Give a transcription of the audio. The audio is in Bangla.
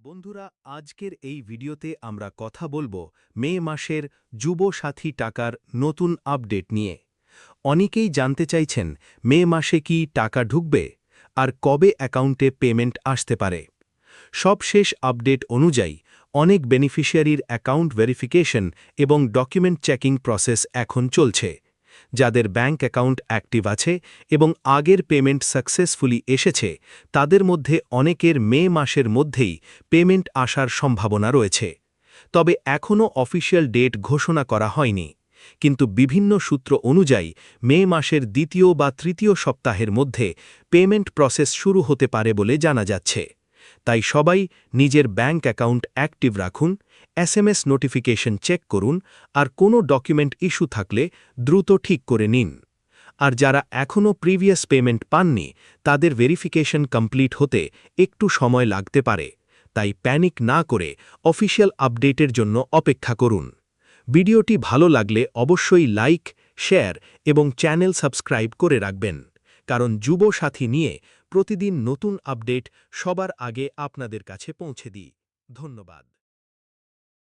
বন্ধুরা, আজকের এই ভিডিওতে আমরা কথা বলবো মে মাসের যুব সাথী টাকার নতুন আপডেট নিয়ে। অনেকেই জানতে চাইছেন মে মাসে কি টাকা ঢুকবে আর কবে অ্যাকাউন্টে পেমেন্ট আসতে পারে। সবশেষ আপডেট অনুযায়ী অনেক বেনিফিশিয়ারির অ্যাকাউন্ট ভেরিফিকেশন এবং ডকুমেন্ট চেকিং প্রসেস এখন চলছে। যাদের ব্যাংক অ্যাকাউন্ট অ্যাক্টিভ আছে এবং আগের পেমেন্ট সাকসেসফুলি এসেছে, তাদের মধ্যে অনেকের মে মাসের মধ্যেই পেমেন্ট আসার সম্ভাবনা রয়েছে। তবে এখনও অফিসিয়াল ডেট ঘোষণা করা হয়নি, কিন্তু বিভিন্ন সূত্র অনুযায়ী মে মাসের দ্বিতীয় বা তৃতীয় সপ্তাহের মধ্যে পেমেন্ট প্রসেস শুরু হতে পারে বলে জানা যাচ্ছে। তাই সবাই নিজের ব্যাংক অ্যাকাউন্ট অ্যাক্টিভ রাখুন, এসএমএস নোটিফিকেশন চেক করুন, আর কোনো ডকুমেন্ট ইস্যু থাকলে দ্রুত ঠিক করে নিন। আর যারা এখনও প্রিভিয়াস পেমেন্ট পাননি, তাদের ভেরিফিকেশন কমপ্লিট হতে একটু সময় লাগতে পারে। তাই প্যানিক না করে অফিসিয়াল আপডেটের জন্য অপেক্ষা করুন। ভিডিওটি ভালো লাগলে অবশ্যই লাইক, শেয়ার এবং চ্যানেল সাবস্ক্রাইব করে রাখবেন, কারণ যুব সাথী নিয়ে প্রতিদিন নতুন আপডেট সবার আগে আপনাদের কাছে পৌঁছে দিই। ধন্যবাদ।